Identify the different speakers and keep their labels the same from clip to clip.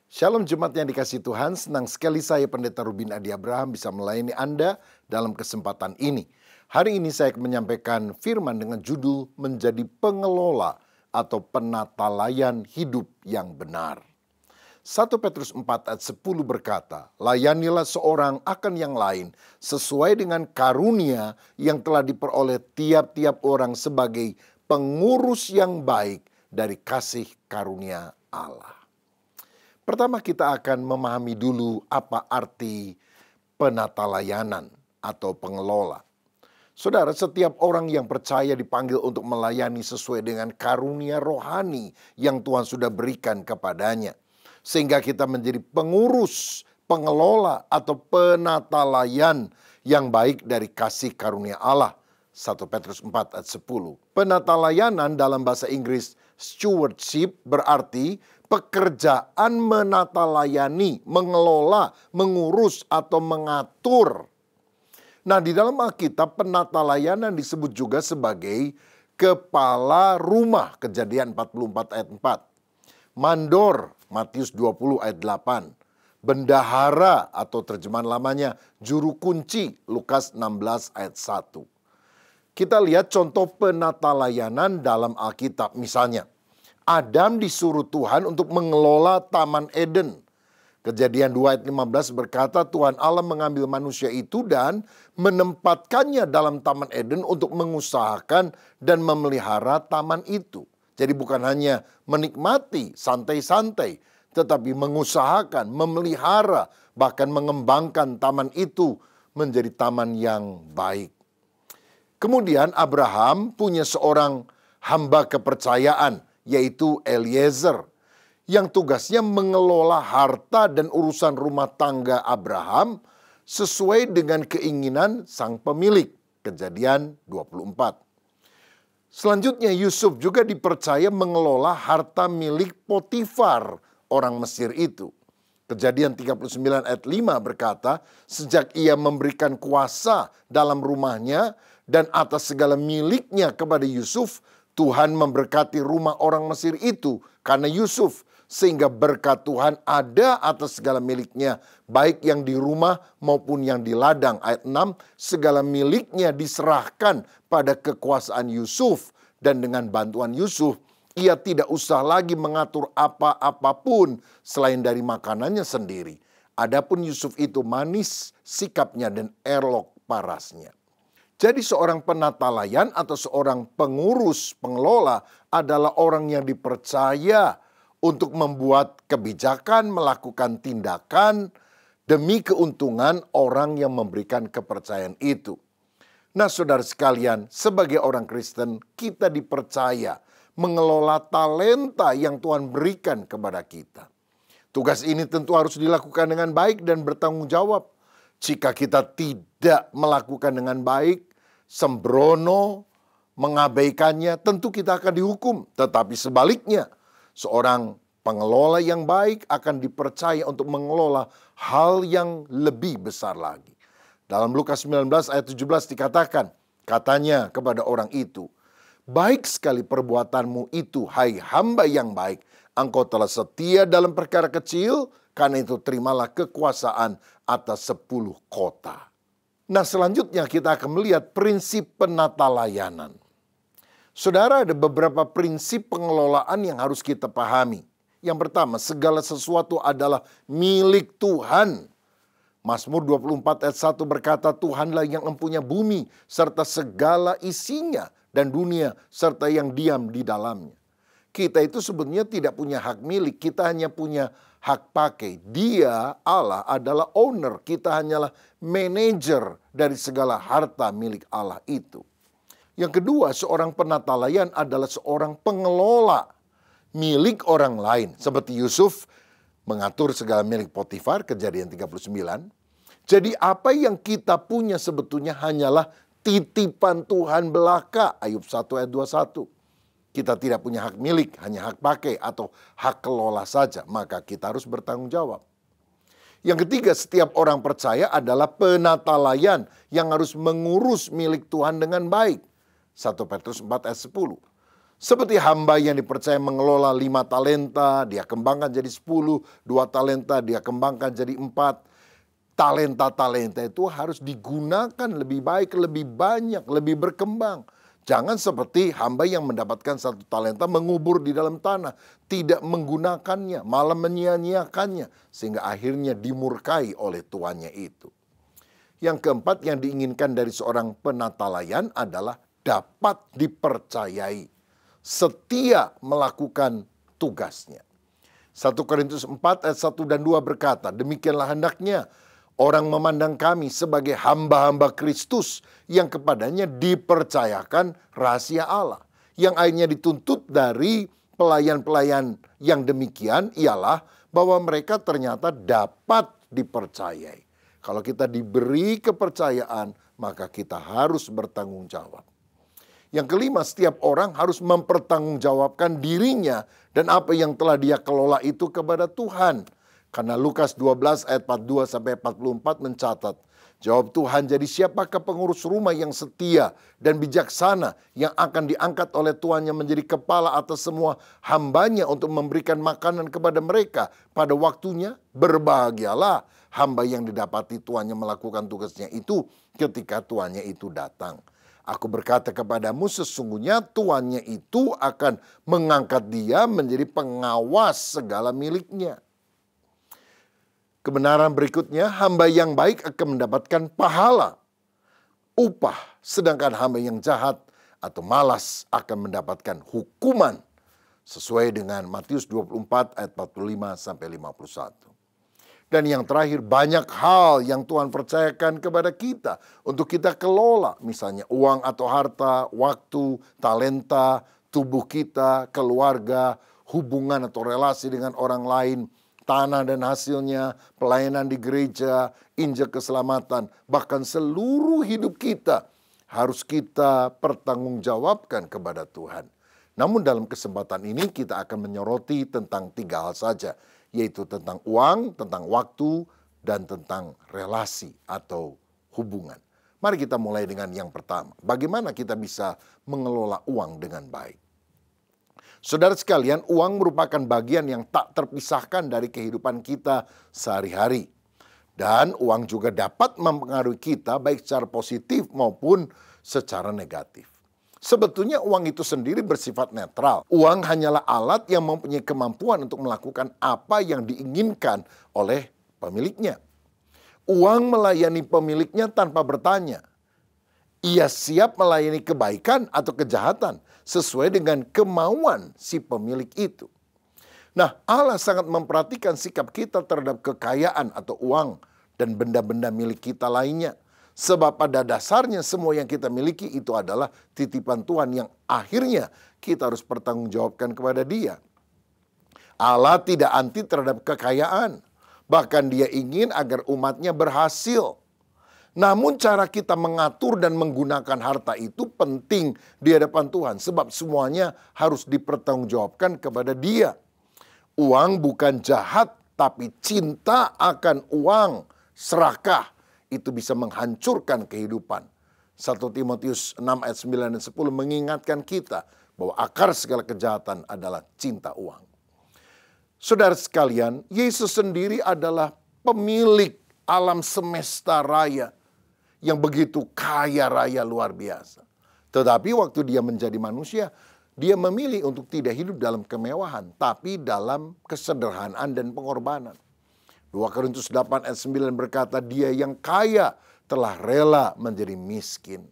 Speaker 1: Shalom Jemaat yang dikasihi Tuhan, senang sekali saya Pendeta Rubin Adi Abraham bisa melayani Anda dalam kesempatan ini. Hari ini saya akan menyampaikan firman dengan judul menjadi pengelola atau penata layan hidup yang benar. 1 Petrus 4 ayat 10 berkata, layanilah seorang akan yang lain sesuai dengan karunia yang telah diperoleh tiap-tiap orang sebagai pengurus yang baik dari kasih karunia Allah. Pertama kita akan memahami dulu apa arti penata layanan atau pengelola. Saudara, setiap orang yang percaya dipanggil untuk melayani sesuai dengan karunia rohani yang Tuhan sudah berikan kepadanya. Sehingga kita menjadi pengurus, pengelola atau penata layan yang baik dari kasih karunia Allah. 1 Petrus 4 ayat 10. Penata layanan dalam bahasa Inggris stewardship berarti pekerjaan menata layani, mengelola, mengurus atau mengatur. Nah, di dalam Alkitab penata layanan disebut juga sebagai kepala rumah, Kejadian 44 ayat 4. Mandor, Matius 20 ayat 8. Bendahara atau terjemahan lamanya juru kunci, Lukas 16 ayat 1. Kita lihat contoh penata layanan dalam Alkitab. Misalnya, Adam disuruh Tuhan untuk mengelola Taman Eden. Kejadian 2 ayat 15 berkata, Tuhan Allah mengambil manusia itu dan menempatkannya dalam Taman Eden untuk mengusahakan dan memelihara taman itu. Jadi bukan hanya menikmati santai-santai, tetapi mengusahakan, memelihara, bahkan mengembangkan taman itu menjadi taman yang baik. Kemudian Abraham punya seorang hamba kepercayaan, yaitu Eliezer, yang tugasnya mengelola harta dan urusan rumah tangga Abraham sesuai dengan keinginan sang pemilik. Kejadian 24. Selanjutnya Yusuf juga dipercaya mengelola harta milik Potifar, orang Mesir itu. Kejadian 39 ayat 5 berkata, sejak ia memberikan kuasa dalam rumahnya dan atas segala miliknya kepada Yusuf, Tuhan memberkati rumah orang Mesir itu karena Yusuf, sehingga berkat Tuhan ada atas segala miliknya, baik yang di rumah maupun yang di ladang. Ayat 6, segala miliknya diserahkan pada kekuasaan Yusuf, dan dengan bantuan Yusuf, ia tidak usah lagi mengatur apa-apapun selain dari makanannya sendiri. Adapun Yusuf itu manis sikapnya dan elok parasnya. Jadi seorang penata layan atau seorang pengurus, pengelola adalah orang yang dipercaya untuk membuat kebijakan, melakukan tindakan demi keuntungan orang yang memberikan kepercayaan itu. Nah, saudara sekalian, sebagai orang Kristen, kita dipercaya mengelola talenta yang Tuhan berikan kepada kita. Tugas ini tentu harus dilakukan dengan baik dan bertanggung jawab. Jika kita tidak melakukan dengan baik, sembrono, mengabaikannya, tentu kita akan dihukum. Tetapi sebaliknya, seorang pengelola yang baik akan dipercaya untuk mengelola hal yang lebih besar lagi. Dalam Lukas 19 ayat 17 dikatakan, katanya kepada orang itu, baik sekali perbuatanmu itu, hai hamba yang baik. Engkau telah setia dalam perkara kecil, karena itu terimalah kekuasaan atas 10 kota. Nah, selanjutnya kita akan melihat prinsip penata layanan. Saudara, ada beberapa prinsip pengelolaan yang harus kita pahami. Yang pertama, segala sesuatu adalah milik Tuhan. Mazmur 24 ayat 1 berkata, Tuhanlah yang mempunyai bumi serta segala isinya, dan dunia serta yang diam di dalamnya. Kita itu sebenarnya tidak punya hak milik, kita hanya punya hak pakai. Dia, Allah, adalah owner, kita hanyalah manajer dari segala harta milik Allah itu. Yang kedua, seorang penata layan adalah seorang pengelola milik orang lain. Seperti Yusuf mengatur segala milik Potifar, Kejadian 39. Jadi apa yang kita punya sebetulnya hanyalah titipan Tuhan belaka, Ayub 1 ayat 21. Kita tidak punya hak milik, hanya hak pakai atau hak kelola saja. Maka kita harus bertanggung jawab. Yang ketiga, setiap orang percaya adalah penata layan yang harus mengurus milik Tuhan dengan baik. 1 Petrus 4 ayat 10. Seperti hamba yang dipercaya mengelola 5 talenta, dia kembangkan jadi 10, 2 talenta, dia kembangkan jadi 4. Talenta-talenta itu harus digunakan lebih baik, lebih banyak, lebih berkembang. Jangan seperti hamba yang mendapatkan 1 talenta mengubur di dalam tanah, tidak menggunakannya, malah menyia-nyiakannya, sehingga akhirnya dimurkai oleh tuannya itu. Yang keempat yang diinginkan dari seorang penata layan adalah dapat dipercayai, setia melakukan tugasnya. 1 Korintus 4 ayat 1 dan 2 berkata, demikianlah hendaknya orang memandang kami sebagai hamba-hamba Kristus yang kepadanya dipercayakan rahasia Allah. Yang akhirnya dituntut dari pelayan-pelayan yang demikian ialah bahwa mereka ternyata dapat dipercayai. Kalau kita diberi kepercayaan, maka kita harus bertanggung jawab. Yang kelima, setiap orang harus mempertanggungjawabkan dirinya dan apa yang telah dia kelola itu kepada Tuhan. Karena Lukas 12 ayat 42 sampai 44 mencatat, jawab Tuhan, jadi siapakah pengurus rumah yang setia dan bijaksana yang akan diangkat oleh tuannya menjadi kepala atas semua hambanya untuk memberikan makanan kepada mereka pada waktunya? Berbahagialah hamba yang didapati tuannya melakukan tugasnya itu ketika tuannya itu datang. Aku berkata kepadamu, sesungguhnya tuannya itu akan mengangkat dia menjadi pengawas segala miliknya. Kebenaran berikutnya, hamba yang baik akan mendapatkan pahala, upah, sedangkan hamba yang jahat atau malas akan mendapatkan hukuman, sesuai dengan Matius 24 ayat 45 sampai 51. Dan yang terakhir, banyak hal yang Tuhan percayakan kepada kita untuk kita kelola. Misalnya uang atau harta, waktu, talenta, tubuh kita, keluarga, hubungan atau relasi dengan orang lain, tanah dan hasilnya, pelayanan di gereja, injak keselamatan, bahkan seluruh hidup kita harus kita pertanggungjawabkan kepada Tuhan. Namun dalam kesempatan ini kita akan menyoroti tentang 3 hal saja, yaitu tentang uang, tentang waktu, dan tentang relasi atau hubungan. Mari kita mulai dengan yang pertama. Bagaimana kita bisa mengelola uang dengan baik? Saudara sekalian, uang merupakan bagian yang tak terpisahkan dari kehidupan kita sehari-hari. Dan uang juga dapat mempengaruhi kita baik secara positif maupun secara negatif. Sebetulnya uang itu sendiri bersifat netral. Uang hanyalah alat yang mempunyai kemampuan untuk melakukan apa yang diinginkan oleh pemiliknya. Uang melayani pemiliknya tanpa bertanya. Ia siap melayani kebaikan atau kejahatan sesuai dengan kemauan si pemilik itu. Nah, Allah sangat memperhatikan sikap kita terhadap kekayaan atau uang dan benda-benda milik kita lainnya. Sebab pada dasarnya semua yang kita miliki itu adalah titipan Tuhan yang akhirnya kita harus pertanggungjawabkan kepada Dia. Allah tidak anti terhadap kekayaan. Bahkan Dia ingin agar umatnya berhasil. Namun cara kita mengatur dan menggunakan harta itu penting di hadapan Tuhan. Sebab semuanya harus dipertanggungjawabkan kepada Dia. Uang bukan jahat, tapi cinta akan uang, serakah, itu bisa menghancurkan kehidupan. 1 Timotius 6 ayat 9 dan 10 mengingatkan kita bahwa akar segala kejahatan adalah cinta uang. Saudara sekalian, Yesus sendiri adalah pemilik alam semesta raya yang begitu kaya raya luar biasa. Tetapi waktu Dia menjadi manusia, Dia memilih untuk tidak hidup dalam kemewahan, tapi dalam kesederhanaan dan pengorbanan. 2 Korintus 8 ayat 9 berkata, Dia yang kaya telah rela menjadi miskin.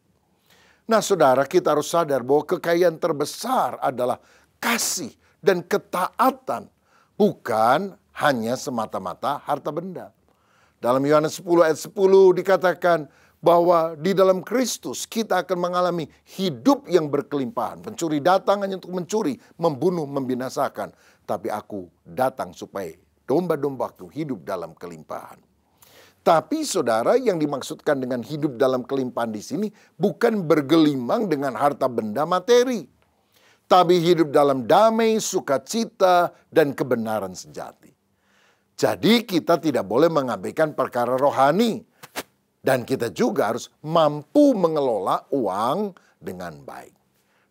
Speaker 1: Nah saudara, kita harus sadar bahwa kekayaan terbesar adalah kasih dan ketaatan, bukan hanya semata-mata harta benda. Dalam Yohanes 10 ayat 10 dikatakan bahwa di dalam Kristus kita akan mengalami hidup yang berkelimpahan. Pencuri datang hanya untuk mencuri, membunuh, membinasakan. Tapi aku datang supaya domba-dombaku hidup dalam kelimpahan. Tapi saudara, yang dimaksudkan dengan hidup dalam kelimpahan di sini bukan bergelimang dengan harta benda materi, tapi hidup dalam damai, sukacita, dan kebenaran sejati. Jadi kita tidak boleh mengabaikan perkara rohani, dan kita juga harus mampu mengelola uang dengan baik.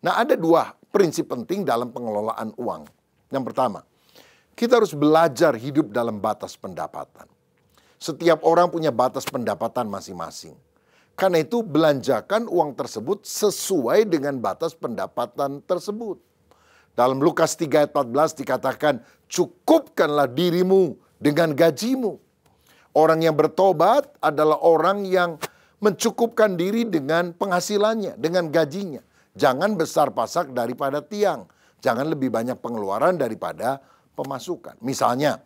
Speaker 1: Nah, ada dua prinsip penting dalam pengelolaan uang. Yang pertama, kita harus belajar hidup dalam batas pendapatan. Setiap orang punya batas pendapatan masing-masing. Karena itu belanjakan uang tersebut sesuai dengan batas pendapatan tersebut. Dalam Lukas 3 ayat 14 dikatakan, cukupkanlah dirimu dengan gajimu. Orang yang bertobat adalah orang yang mencukupkan diri dengan penghasilannya, dengan gajinya. Jangan besar pasak daripada tiang. Jangan lebih banyak pengeluaran daripada pemasukan. Misalnya,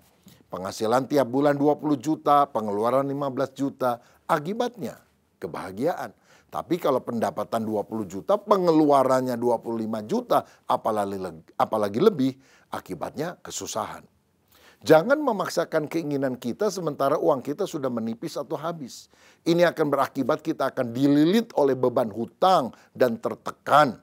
Speaker 1: penghasilan tiap bulan 20 juta, pengeluaran 15 juta, akibatnya kebahagiaan. Tapi kalau pendapatan 20 juta, pengeluarannya 25 juta, apalagi lebih, akibatnya kesusahan. Jangan memaksakan keinginan kita sementara uang kita sudah menipis atau habis. Ini akan berakibat kita akan dililit oleh beban hutang dan tertekan.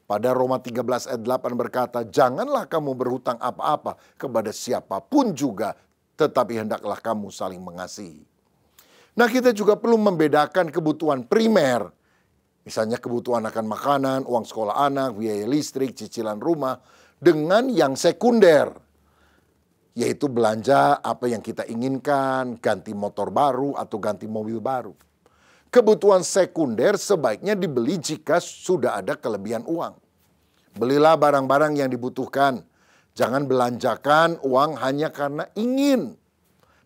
Speaker 1: Pada Roma 13 ayat 8 berkata, janganlah kamu berhutang apa-apa kepada siapapun juga, tetapi hendaklah kamu saling mengasihi. Nah, kita juga perlu membedakan kebutuhan primer. Misalnya kebutuhan akan makanan, uang sekolah anak, biaya listrik, cicilan rumah. Dengan yang sekunder. Yaitu belanja apa yang kita inginkan, ganti motor baru atau ganti mobil baru. Kebutuhan sekunder sebaiknya dibeli jika sudah ada kelebihan uang. Belilah barang-barang yang dibutuhkan. Jangan belanjakan uang hanya karena ingin.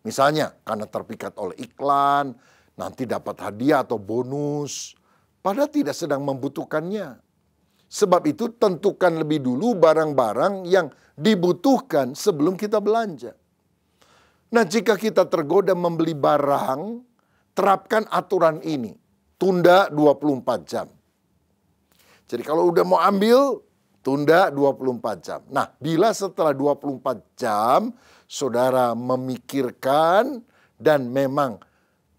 Speaker 1: Misalnya karena terpikat oleh iklan, nanti dapat hadiah atau bonus, padahal tidak sedang membutuhkannya. Sebab itu tentukan lebih dulu barang-barang yang dibutuhkan sebelum kita belanja. Nah, jika kita tergoda membeli barang, terapkan aturan ini, tunda 24 jam. Jadi kalau udah mau ambil, tunda 24 jam. Nah, bila setelah 24 jam, saudara memikirkan dan memang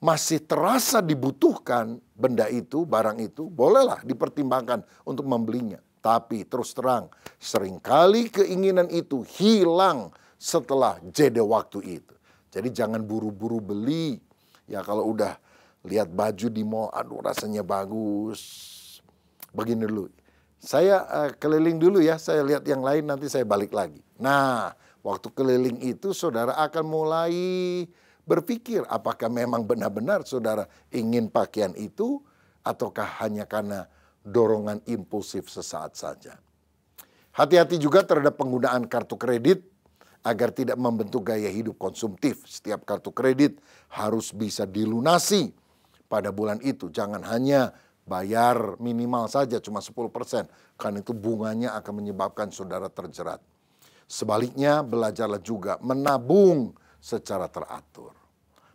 Speaker 1: masih terasa dibutuhkan benda itu, barang itu, bolehlah dipertimbangkan untuk membelinya. Tapi terus terang, seringkali keinginan itu hilang setelah jeda waktu itu. Jadi jangan buru-buru beli. Ya kalau udah lihat baju di mall, aduh rasanya bagus. Begini dulu. Saya keliling dulu ya, saya lihat yang lain nanti saya balik lagi. Nah, waktu keliling itu saudara akan mulai berpikir apakah memang benar-benar saudara ingin pakaian itu ataukah hanya karena dorongan impulsif sesaat saja. Hati-hati juga terhadap penggunaan kartu kredit agar tidak membentuk gaya hidup konsumtif. Setiap kartu kredit harus bisa dilunasi pada bulan itu. Jangan hanya bayar minimal saja cuma 10%, karena itu bunganya akan menyebabkan saudara terjerat. Sebaliknya, belajarlah juga menabung secara teratur.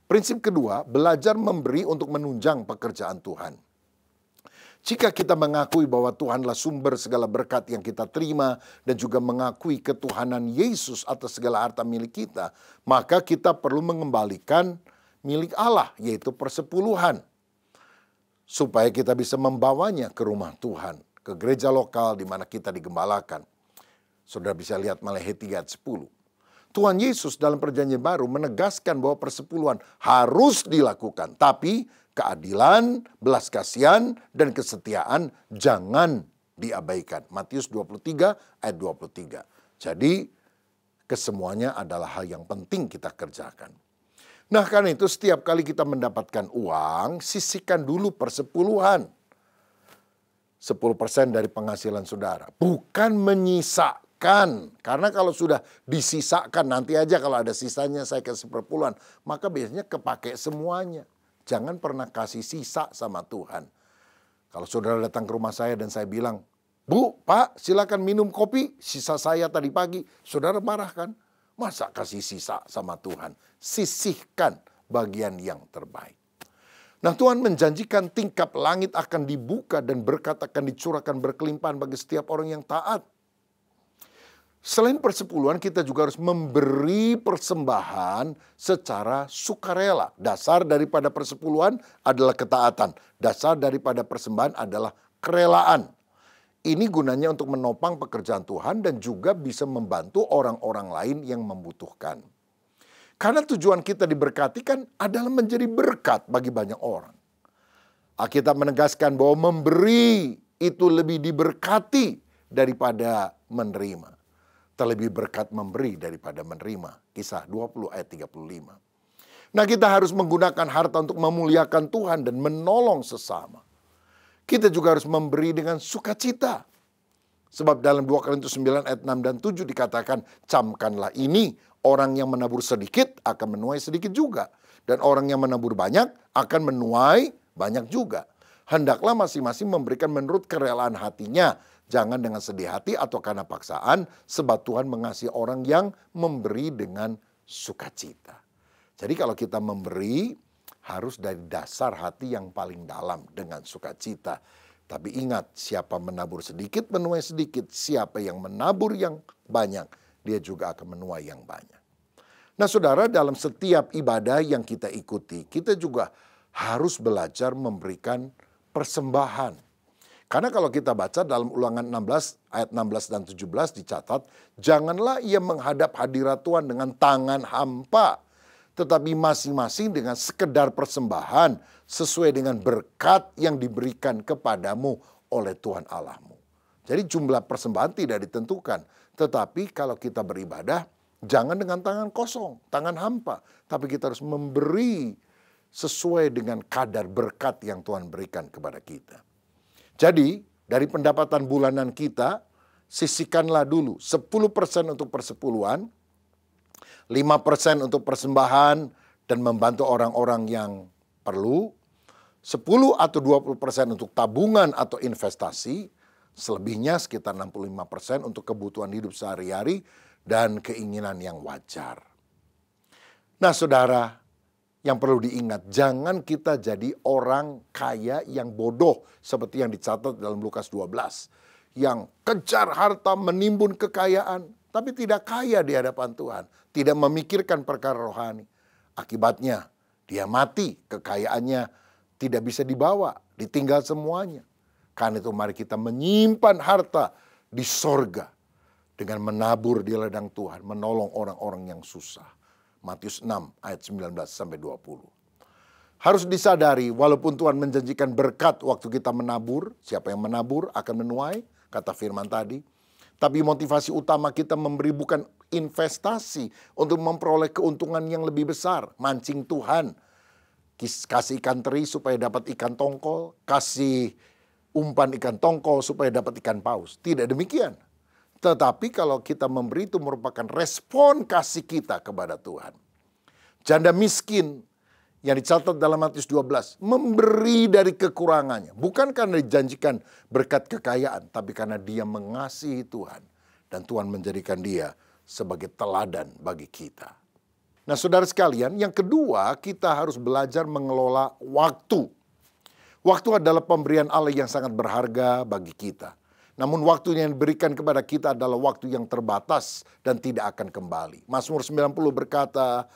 Speaker 1: Prinsip kedua, belajar memberi untuk menunjang pekerjaan Tuhan. Jika kita mengakui bahwa Tuhanlah sumber segala berkat yang kita terima dan juga mengakui ketuhanan Yesus atas segala harta milik kita, maka kita perlu mengembalikan milik Allah, yaitu persepuluhan. Supaya kita bisa membawanya ke rumah Tuhan, ke gereja lokal di mana kita digembalakan. Saudara bisa lihat Maleakhi 3 ayat 10. Tuhan Yesus dalam perjanjian baru menegaskan bahwa persepuluhan harus dilakukan. Tapi keadilan, belas kasihan, dan kesetiaan jangan diabaikan. Matius 23 ayat 23. Jadi kesemuanya adalah hal yang penting kita kerjakan. Nah, karena itu setiap kali kita mendapatkan uang, sisihkan dulu persepuluhan. 10% dari penghasilan saudara. Bukan menyisakan. Karena kalau sudah disisakan, nanti aja kalau ada sisanya saya kasih seperpuluhan. Maka biasanya kepake semuanya. Jangan pernah kasih sisa sama Tuhan. Kalau saudara datang ke rumah saya dan saya bilang, Bu, Pak, silakan minum kopi. Sisa saya tadi pagi. Saudara marah kan? Masa kasih sisa sama Tuhan? Sisihkan bagian yang terbaik. Nah, Tuhan menjanjikan tingkap langit akan dibuka dan berkat akan dicurahkan berkelimpahan bagi setiap orang yang taat. Selain persepuluhan, kita juga harus memberi persembahan secara sukarela. Dasar daripada persepuluhan adalah ketaatan. Dasar daripada persembahan adalah kerelaan. Ini gunanya untuk menopang pekerjaan Tuhan dan juga bisa membantu orang-orang lain yang membutuhkan. Karena tujuan kita diberkati kan adalah menjadi berkat bagi banyak orang. Alkitab menegaskan bahwa memberi itu lebih diberkati daripada menerima. Terlebih berkat memberi daripada menerima. Kisah 20 ayat 35. Nah, kita harus menggunakan harta untuk memuliakan Tuhan dan menolong sesama. Kita juga harus memberi dengan sukacita. Sebab dalam 2 Korintus 9 ayat 6 dan 7 dikatakan, camkanlah ini, orang yang menabur sedikit akan menuai sedikit juga. Dan orang yang menabur banyak akan menuai banyak juga. Hendaklah masing-masing memberikan menurut kerelaan hatinya. Jangan dengan sedih hati atau karena paksaan, sebab Tuhan mengasihi orang yang memberi dengan sukacita. Jadi kalau kita memberi, harus dari dasar hati yang paling dalam dengan sukacita. Tapi ingat, siapa menabur sedikit menuai sedikit, siapa yang menabur yang banyak, dia juga akan menuai yang banyak. Nah saudara, dalam setiap ibadah yang kita ikuti, kita juga harus belajar memberikan persembahan. Karena kalau kita baca dalam Ulangan 16 ayat 16 dan 17 dicatat, janganlah ia menghadap hadirat Tuhan dengan tangan hampa, tetapi masing-masing dengan sekedar persembahan sesuai dengan berkat yang diberikan kepadamu oleh Tuhan Allahmu. Jadi jumlah persembahan tidak ditentukan, tetapi kalau kita beribadah jangan dengan tangan kosong, tangan hampa, tapi kita harus memberi sesuai dengan kadar berkat yang Tuhan berikan kepada kita. Jadi, dari pendapatan bulanan kita, sisihkanlah dulu 10% untuk persepuluhan, 5% untuk persembahan dan membantu orang-orang yang perlu, 10 atau 20% untuk tabungan atau investasi, selebihnya sekitar 65% untuk kebutuhan hidup sehari-hari dan keinginan yang wajar. Nah saudara, yang perlu diingat, jangan kita jadi orang kaya yang bodoh seperti yang dicatat dalam Lukas 12. Yang kejar harta, menimbun kekayaan, tapi tidak kaya di hadapan Tuhan. Tidak memikirkan perkara rohani. Akibatnya dia mati, kekayaannya tidak bisa dibawa, ditinggal semuanya. Karena itu mari kita menyimpan harta di sorga dengan menabur di ladang Tuhan, menolong orang-orang yang susah. Matius 6 ayat 19 sampai 20. Harus disadari walaupun Tuhan menjanjikan berkat waktu kita menabur, siapa yang menabur akan menuai, kata firman tadi. Tapi motivasi utama kita memberi bukan investasi untuk memperoleh keuntungan yang lebih besar. Mancing Tuhan, kasih ikan teri supaya dapat ikan tongkol, kasih umpan ikan tongkol supaya dapat ikan paus. Tidak demikian. Tetapi kalau kita memberi itu merupakan respon kasih kita kepada Tuhan. Janda miskin yang dicatat dalam Matius 12 memberi dari kekurangannya. Bukan karena dijanjikan berkat kekayaan, tapi karena dia mengasihi Tuhan. Dan Tuhan menjadikan dia sebagai teladan bagi kita. Nah saudara sekalian, yang kedua kita harus belajar mengelola waktu. Waktu adalah pemberian Allah yang sangat berharga bagi kita. Namun waktu yang diberikan kepada kita adalah waktu yang terbatas dan tidak akan kembali. Mazmur 90 berkata,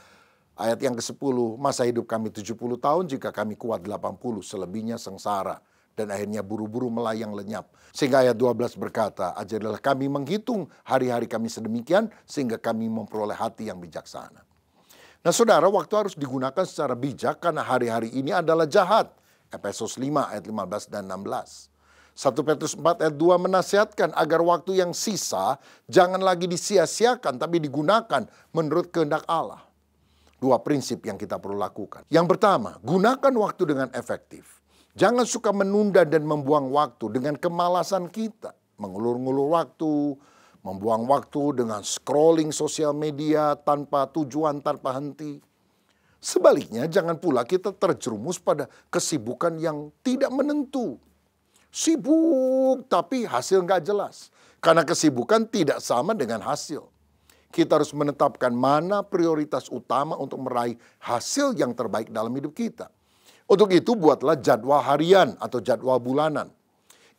Speaker 1: ayat yang ke-10, masa hidup kami 70 tahun jika kami kuat 80, selebihnya sengsara. Dan akhirnya buru-buru melayang lenyap. Sehingga ayat 12 berkata, ajarilah kami menghitung hari-hari kami sedemikian, sehingga kami memperoleh hati yang bijaksana. Nah saudara, waktu harus digunakan secara bijak karena hari-hari ini adalah jahat. Efesus 5 ayat 15 dan 16. 1 Petrus 4 ayat 2 menasihatkan agar waktu yang sisa jangan lagi disia-siakan tapi digunakan menurut kehendak Allah. Dua prinsip yang kita perlu lakukan. Yang pertama, gunakan waktu dengan efektif. Jangan suka menunda dan membuang waktu dengan kemalasan kita. Mengulur-ngulur waktu, membuang waktu dengan scrolling sosial media tanpa tujuan, tanpa henti. Sebaliknya, jangan pula kita terjerumus pada kesibukan yang tidak menentu. Sibuk tapi hasil nggak jelas. Karena kesibukan tidak sama dengan hasil. Kita harus menetapkan mana prioritas utama untuk meraih hasil yang terbaik dalam hidup kita. Untuk itu buatlah jadwal harian atau jadwal bulanan.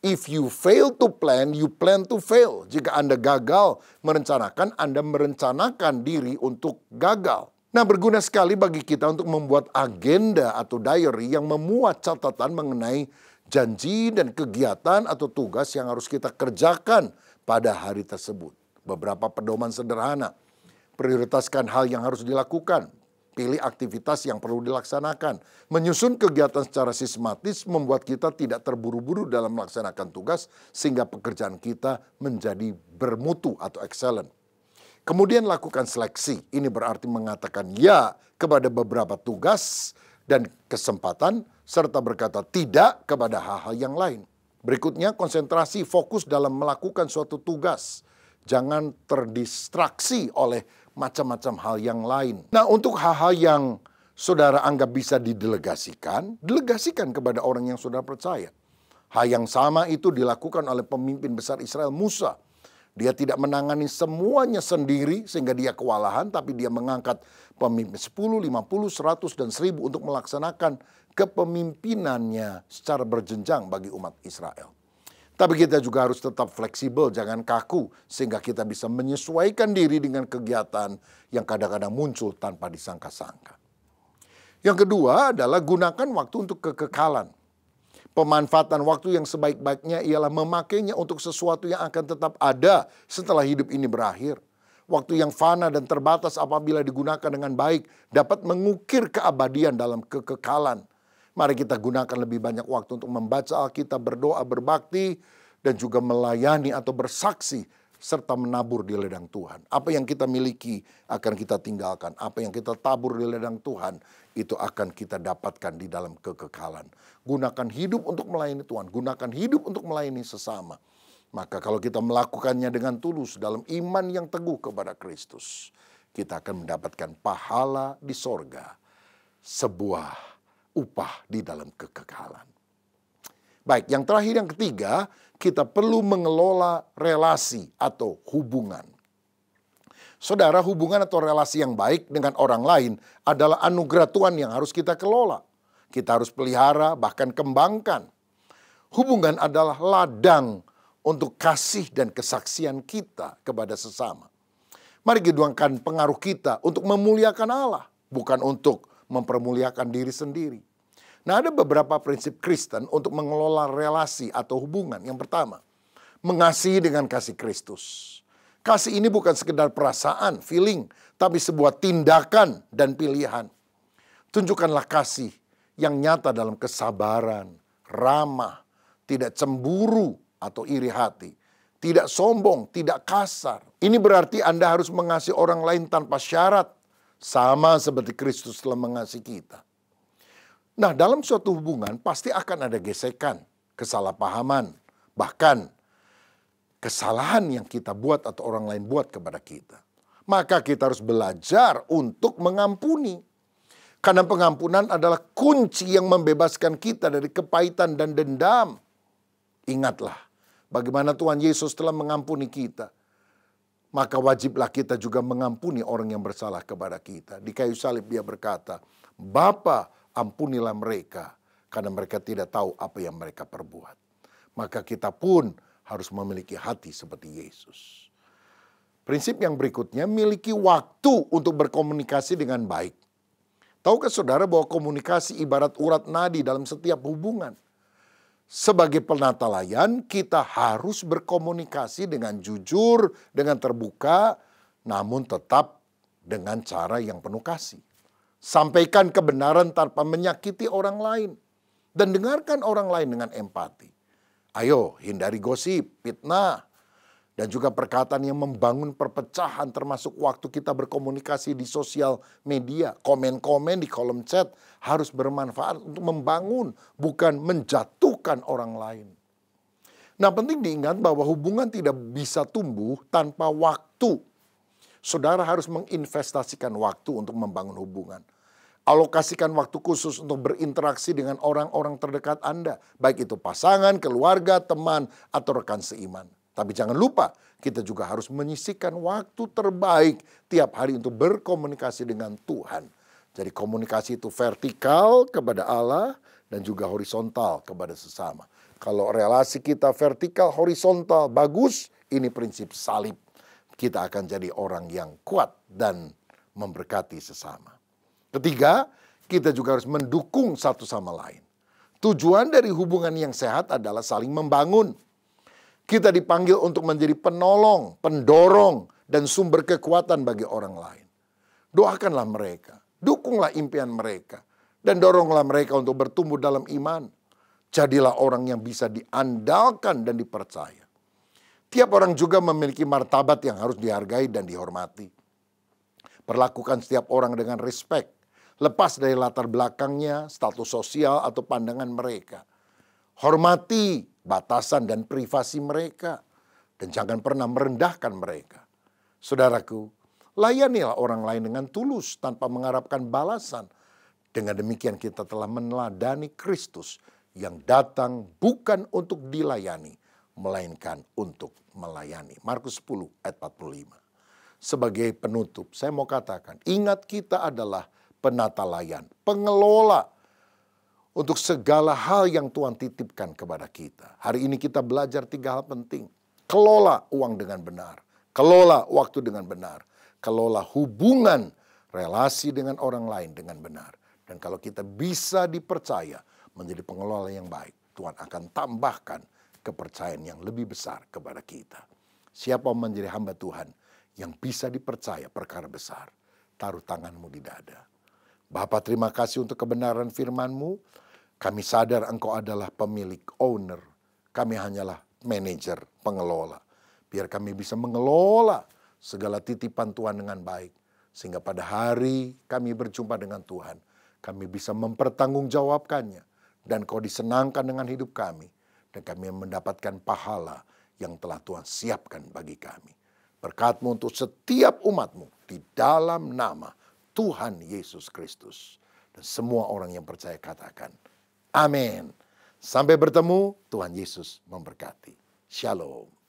Speaker 1: If you fail to plan, you plan to fail. Jika Anda gagal merencanakan, Anda merencanakan diri untuk gagal. Nah, berguna sekali bagi kita untuk membuat agenda atau diary yang memuat catatan mengenai janji dan kegiatan atau tugas yang harus kita kerjakan pada hari tersebut. Beberapa pedoman sederhana. Prioritaskan hal yang harus dilakukan. Pilih aktivitas yang perlu dilaksanakan. Menyusun kegiatan secara sistematis membuat kita tidak terburu-buru dalam melaksanakan tugas sehingga pekerjaan kita menjadi bermutu atau excellent. Kemudian lakukan seleksi. Ini berarti mengatakan ya kepada beberapa tugas dan kesempatan serta berkata tidak kepada hal-hal yang lain. Berikutnya, konsentrasi fokus dalam melakukan suatu tugas. Jangan terdistraksi oleh macam-macam hal yang lain. Nah, untuk hal-hal yang saudara anggap bisa didelegasikan, delegasikan kepada orang yang saudara percaya. Hal yang sama itu dilakukan oleh pemimpin besar Israel Musa. Dia tidak menangani semuanya sendiri sehingga dia kewalahan, tapi dia mengangkat pemimpin 10, 50, 100, dan 1000 untuk melaksanakan kepemimpinannya secara berjenjang bagi umat Israel. Tapi kita juga harus tetap fleksibel, jangan kaku, sehingga kita bisa menyesuaikan diri dengan kegiatan yang kadang-kadang muncul tanpa disangka-sangka. Yang kedua adalah gunakan waktu untuk kekekalan. Pemanfaatan waktu yang sebaik-baiknya ialah memakainya untuk sesuatu yang akan tetap ada setelah hidup ini berakhir. Waktu yang fana dan terbatas apabila digunakan dengan baik dapat mengukir keabadian dalam kekekalan. Mari kita gunakan lebih banyak waktu untuk membaca Alkitab, berdoa, berbakti, dan juga melayani atau bersaksi, serta menabur di ladang Tuhan. Apa yang kita miliki akan kita tinggalkan. Apa yang kita tabur di ladang Tuhan, itu akan kita dapatkan di dalam kekekalan. Gunakan hidup untuk melayani Tuhan. Gunakan hidup untuk melayani sesama. Maka kalau kita melakukannya dengan tulus dalam iman yang teguh kepada Kristus, kita akan mendapatkan pahala di sorga. Sebuah upah di dalam kekekalan. Baik, yang terakhir, yang ketiga, kita perlu mengelola relasi atau hubungan. Saudara, hubungan atau relasi yang baik dengan orang lain adalah anugerah Tuhan yang harus kita kelola. Kita harus pelihara, bahkan kembangkan. Hubungan adalah ladang untuk kasih dan kesaksian kita kepada sesama. Mari geduangkan pengaruh kita untuk memuliakan Allah, bukan untuk mempermuliakan diri sendiri. Nah, ada beberapa prinsip Kristen untuk mengelola relasi atau hubungan. Yang pertama, mengasihi dengan kasih Kristus. Kasih ini bukan sekedar perasaan, feeling, tapi sebuah tindakan dan pilihan. Tunjukkanlah kasih yang nyata dalam kesabaran, ramah, tidak cemburu atau iri hati, tidak sombong, tidak kasar. Ini berarti Anda harus mengasihi orang lain tanpa syarat, sama seperti Kristus telah mengasihi kita. Nah, dalam suatu hubungan pasti akan ada gesekan, kesalahpahaman, bahkan kesalahan yang kita buat atau orang lain buat kepada kita. Maka kita harus belajar untuk mengampuni. Karena pengampunan adalah kunci yang membebaskan kita dari kepahitan dan dendam. Ingatlah bagaimana Tuhan Yesus telah mengampuni kita. Maka wajiblah kita juga mengampuni orang yang bersalah kepada kita. Di kayu salib dia berkata, Bapa, ampunilah mereka, karena mereka tidak tahu apa yang mereka perbuat. Maka kita pun harus memiliki hati seperti Yesus. Prinsip yang berikutnya, miliki waktu untuk berkomunikasi dengan baik. Tahukah saudara bahwa komunikasi ibarat urat nadi dalam setiap hubungan? Sebagai penata layan, kita harus berkomunikasi dengan jujur, dengan terbuka, namun tetap dengan cara yang penuh kasih. Sampaikan kebenaran tanpa menyakiti orang lain. Dan dengarkan orang lain dengan empati. Ayo, hindari gosip, fitnah, dan juga perkataan yang membangun perpecahan, termasuk waktu kita berkomunikasi di sosial media. Komen-komen di kolom chat harus bermanfaat untuk membangun, bukan menjatuhkan orang lain. Nah, penting diingat bahwa hubungan tidak bisa tumbuh tanpa waktu. Saudara harus menginvestasikan waktu untuk membangun hubungan. Alokasikan waktu khusus untuk berinteraksi dengan orang-orang terdekat Anda. Baik itu pasangan, keluarga, teman, atau rekan seiman. Tapi jangan lupa, kita juga harus menyisihkan waktu terbaik tiap hari untuk berkomunikasi dengan Tuhan. Jadi komunikasi itu vertikal kepada Allah dan juga horizontal kepada sesama. Kalau relasi kita vertikal, horizontal, bagus, ini prinsip salib. Kita akan jadi orang yang kuat dan memberkati sesama. Ketiga, kita juga harus mendukung satu sama lain. Tujuan dari hubungan yang sehat adalah saling membangun. Kita dipanggil untuk menjadi penolong, pendorong, dan sumber kekuatan bagi orang lain. Doakanlah mereka. Dukunglah impian mereka. Dan doronglah mereka untuk bertumbuh dalam iman. Jadilah orang yang bisa diandalkan dan dipercaya. Tiap orang juga memiliki martabat yang harus dihargai dan dihormati. Perlakukan setiap orang dengan respek, lepas dari latar belakangnya, status sosial, atau pandangan mereka. Hormati batasan dan privasi mereka, dan jangan pernah merendahkan mereka. Saudaraku, layanilah orang lain dengan tulus tanpa mengharapkan balasan. Dengan demikian kita telah meneladani Kristus yang datang bukan untuk dilayani, melainkan untuk melayani. Markus 10 ayat 45. Sebagai penutup, saya mau katakan, ingat kita adalah penata layan, pengelola untuk segala hal yang Tuhan titipkan kepada kita. Hari ini kita belajar 3 hal penting. Kelola uang dengan benar, kelola waktu dengan benar, kelola hubungan relasi dengan orang lain dengan benar. Dan kalau kita bisa dipercaya menjadi pengelola yang baik, Tuhan akan tambahkan kepercayaan yang lebih besar kepada kita. Siapa menjadi hamba Tuhan yang bisa dipercaya perkara besar, taruh tanganmu di dada. Bapa, terima kasih untuk kebenaran firman-Mu. Kami sadar Engkau adalah pemilik, owner. Kami hanyalah manajer, pengelola. Biar kami bisa mengelola segala titipan Tuhan dengan baik. Sehingga pada hari kami berjumpa dengan Tuhan, kami bisa mempertanggungjawabkannya. Dan Kau disenangkan dengan hidup kami. Dan kami mendapatkan pahala yang telah Tuhan siapkan bagi kami. Berkat-Mu untuk setiap umat-Mu di dalam nama Tuhan Yesus Kristus. Dan semua orang yang percaya katakan, amin. Sampai bertemu, Tuhan Yesus memberkati. Shalom.